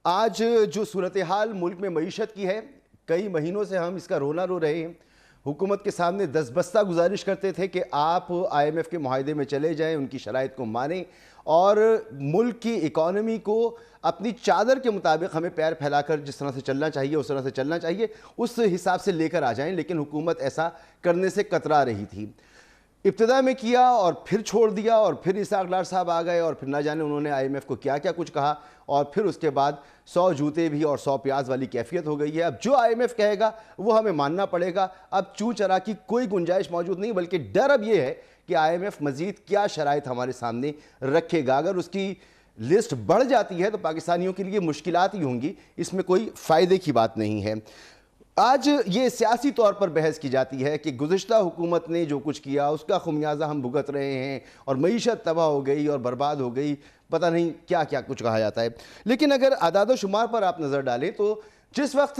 آج جو صورتحال ملک میں معیشت کی ہے، کئی مہینوں سے ہم اس کا رونا رو رہے ہیں۔ حکومت کے سامنے دست بستہ گزارش کرتے تھے کہ آپ آئی ایم ایف کے معاہدے میں چلے جائیں، ان کی شرائط کو مانیں اور ملک کی اکانومی کو اپنی چادر کے مطابق ہمیں پیر پھیلا کر جس طرح سے چلنا چاہیے اس طرح سے چلنا چاہیے، اس حساب سے لے کر آ جائیں، لیکن حکومت ایسا کرنے سے کترا رہی تھی۔ ابتدا میں کیا اور پھر چھوڑ دیا، اور پھر اسحاق ڈار صاحب آ گئے اور پھر نہ جانے انہوں نے آئی ایم ایف کو کیا کیا کچھ کہا، اور پھر اس کے بعد 100 جوتے بھی اور 100 پیاز والی کیفیت ہو گئی ہے۔ اب جو آئی ایم ایف کہے گا وہ ہمیں ماننا پڑے گا۔ اب چوں چرا کی کوئی گنجائش موجود نہیں، بلکہ ڈر اب یہ ہے کہ آئی ایم ایف مزید کیا شرائط ہمارے سامنے رکھے گا۔ اگر اس کی لسٹ بڑھ جاتی ہے تو پاکستانیوں کے لیے مشکلات ہی ہوں گی، اس میں کوئی فائدے کی بات نہیں ہے۔ آج یہ سیاسی طور پر بحث کی جاتی ہے کہ گزشتہ حکومت نے جو کچھ کیا اس کا خمیازہ ہم بھگت رہے ہیں، اور معیشت تباہ ہو گئی اور برباد ہو گئی، پتہ نہیں کیا کیا کچھ کہا جاتا ہے۔ لیکن اگر اعداد و شمار پر آپ نظر ڈالیں تو جس وقت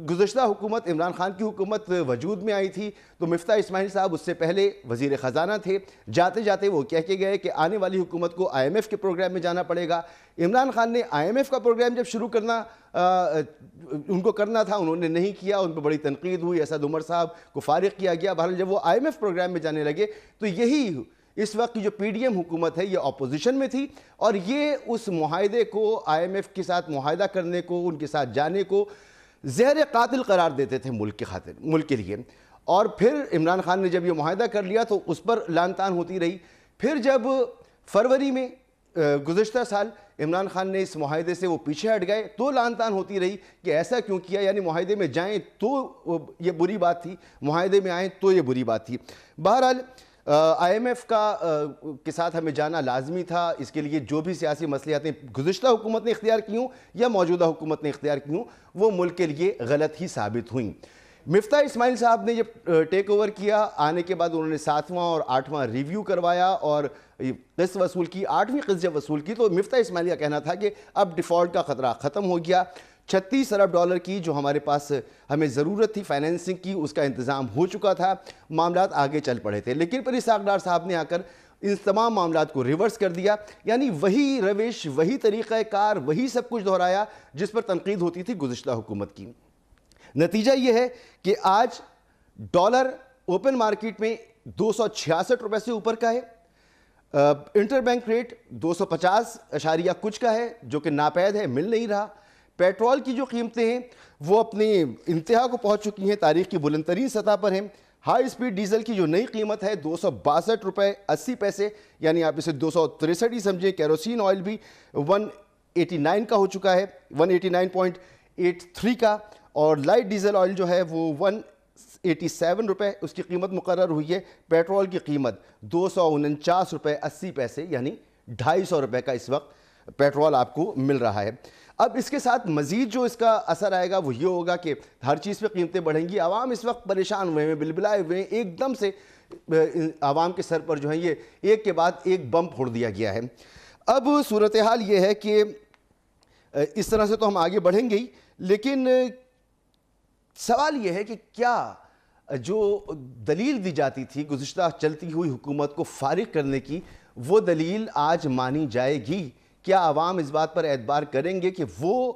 گزشتہ حکومت عمران خان کی حکومت وجود میں آئی تھی تو مفتاح اسماعیل صاحب اس سے پہلے وزیر خزانہ تھے۔ جاتے جاتے وہ کہہ کے گئے کہ آنے والی حکومت کو آئی ایم ایف کے پروگرام میں جانا پڑے گا۔ عمران خان نے آئی ایم ایف کا پروگرام جب شروع کرنا ان کو کرنا تھا، انہوں نے نہیں کیا، ان پہ بڑی تنقید ہوئی، اسد عمر صاحب کو فارغ کیا گیا۔ بہرحال جب وہ آئی ایم ایف پروگرام میں جانے لگے تو یہی اس وقت کی جو پی ڈی ایم حکومت ہے یہ اپوزیشن میں تھی، اور یہ اس معاہدے کو آئی ایم ایف کے ساتھ معاہدہ کرنے کو، ان کے ساتھ جانے کو زہر قاتل قرار دیتے تھے ملک کے خاطر، ملک کے لیے۔ اور پھر عمران خان نے جب یہ معاہدہ کر لیا تو اس پر لعن طعن ہوتی رہی۔ پھر جب فروری میں گزشتہ سال عمران خان نے اس معاہدے سے وہ پیچھے ہٹ گئے تو لعن طعن ہوتی رہی کہ ایسا کیوں کیا، یعنی معاہدے میں جائیں تو یہ بری بات تھی، معاہدے میں آئیں تو یہ بری بات تھی۔ بہرحال آئی ایم ایف کے ساتھ ہمیں جانا لازمی تھا۔ اس کے لیے جو بھی سیاسی مصلحتیں گزشتہ حکومت نے اختیار کی ہوں یا موجودہ حکومت نے اختیار کی ہوں وہ ملک کے لیے غلط ہی ثابت ہوئیں۔ مفتاح اسماعیل صاحب نے جب ٹیک اوور کیا، آنے کے بعد انہوں نے 7واں اور 8واں ریویو کروایا اور قسط وصول کی، 8ویں قسط جب وصول کی تو مفتاح اسماعیل کا کہنا تھا کہ اب ڈیفالٹ کا خطرہ ختم ہو گیا۔ 36 ارب ڈالر کی جو ہمارے پاس ہمیں ضرورت تھی فائنینسنگ کی، اس کا انتظام ہو چکا تھا، معاملات آگے چل پڑے تھے۔ لیکن پھر اسحاق ڈار صاحب نے آ کر ان تمام معاملات کو ریورس کر دیا، یعنی وہی روش، وہی طریقہ کار، وہی سب کچھ دہرایا جس پر تنقید ہوتی تھی گزشتہ حکومت کی۔ نتیجہ یہ ہے کہ آج ڈالر اوپن مارکیٹ میں 266 روپے سے اوپر کا ہے، انٹر بینک ریٹ 250 اشاریہ کچھ کا ہے جو کہ ناپید ہے، مل نہیں رہا۔ پیٹرول کی جو قیمتیں ہیں وہ اپنی انتہا کو پہنچ چکی ہیں، تاریخ کی بلند ترین سطح پر ہیں۔ ہائی اسپیڈ ڈیزل کی جو نئی قیمت ہے 262 روپے 80 پیسے، یعنی آپ اسے 263 ہی سمجھیں۔ کیروسین آئل بھی 189 کا ہو چکا ہے، 189.83 کا، اور لائٹ ڈیزل آئل جو ہے وہ 187 روپے اس کی قیمت مقرر ہوئی ہے۔ پیٹرول کی قیمت 249 روپے 80 پیسے، یعنی 250 روپے کا اس وقت پیٹرول آپ کو مل رہا ہے۔ اب اس کے ساتھ مزید جو اس کا اثر آئے گا وہ یہ ہوگا کہ ہر چیز پہ قیمتیں بڑھیں گی۔ عوام اس وقت پریشان ہوئے ہیں، بلبلائے ہوئے ہیں، ایک دم سے عوام کے سر پر جو ہے یہ ایک کے بعد ایک بم پھوڑ دیا گیا ہے۔ اب صورتحال یہ ہے کہ اس طرح سے تو ہم آگے بڑھیں گے ہی، لیکن سوال یہ ہے کہ کیا جو دلیل دی جاتی تھی گزشتہ چلتی ہوئی حکومت کو فارغ کرنے کی، وہ دلیل آج مانی جائے گی؟ کیا عوام اس بات پر اعتبار کریں گے کہ وہ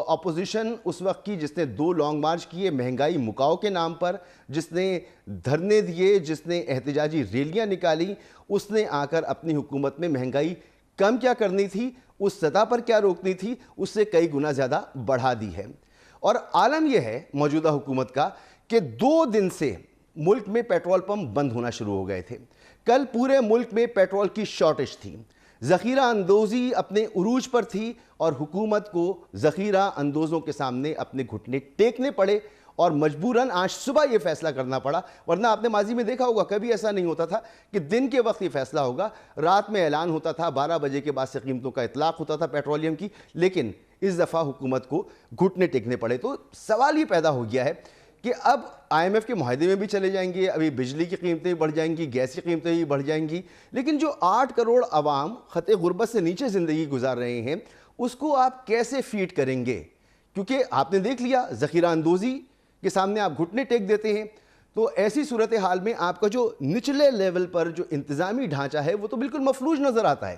اپوزیشن اس وقت کی جس نے 2 لانگ مارچ کیے مہنگائی مکاؤ کے نام پر، جس نے دھرنے دیے، جس نے احتجاجی ریلیاں نکالی، اس نے آ کر اپنی حکومت میں مہنگائی کم کیا کرنی تھی، اس سطح پر کیا روکنی تھی، اس سے کئی گنا زیادہ بڑھا دی ہے۔ اور عالم یہ ہے موجودہ حکومت کا کہ 2 دن سے ملک میں پیٹرول پمپ بند ہونا شروع ہو گئے تھے۔ کل پورے ملک میں پیٹرول کی شارٹیج تھی، ذخیرہ اندوزی اپنے عروج پر تھی، اور حکومت کو ذخیرہ اندوزوں کے سامنے اپنے گھٹنے ٹیکنے پڑے اور مجبوراً آج صبح یہ فیصلہ کرنا پڑا۔ ورنہ آپ نے ماضی میں دیکھا ہوگا کبھی ایسا نہیں ہوتا تھا کہ دن کے وقت یہ فیصلہ ہوگا، رات میں اعلان ہوتا تھا، 12 بجے کے بعد سے قیمتوں کا اطلاق ہوتا تھا پیٹرولیم کی، لیکن اس دفعہ حکومت کو گھٹنے ٹیکنے پڑے۔ تو سوال یہ پیدا ہو گیا ہے کہ اب آئی ایم ایف کے معاہدے میں بھی چلے جائیں گے، ابھی بجلی کی قیمتیں بڑھ جائیں گی، گیس کی قیمتیں بھی بڑھ جائیں گی، لیکن جو 8 کروڑ عوام خط غربت سے نیچے زندگی گزار رہے ہیں اس کو آپ کیسے فیڈ کریں گے؟ کیونکہ آپ نے دیکھ لیا ذخیرہ اندوزی کے سامنے آپ گھٹنے ٹیک دیتے ہیں، تو ایسی صورتحال میں آپ کا جو نچلے لیول پر جو انتظامی ڈھانچہ ہے وہ تو بالکل مفلوج نظر آتا ہے۔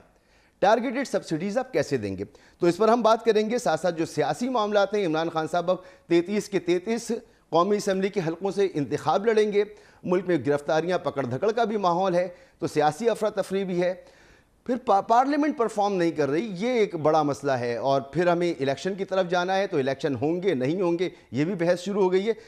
ٹارگیٹڈ سبسڈیز آپ کیسے دیں گے؟ تو اس پر ہم بات کریں گے. ساتھ ساتھ جو سیاسی معاملات ہیں، عمران خان صاحب اب 33 کے 33 قومی اسمبلی کے حلقوں سے انتخاب لڑیں گے. ملک میں گرفتاریاں، پکڑ دھکڑ کا بھی ماحول ہے، تو سیاسی افراتفری بھی ہے. پھر پارلیمنٹ پرفارم نہیں کر رہی، یہ ایک بڑا مسئلہ ہے. اور پھر ہمیں الیکشن کی طرف جانا ہے، تو الیکشن ہوں گے نہیں ہوں گے، یہ بھی بحث شروع ہو گئی ہے.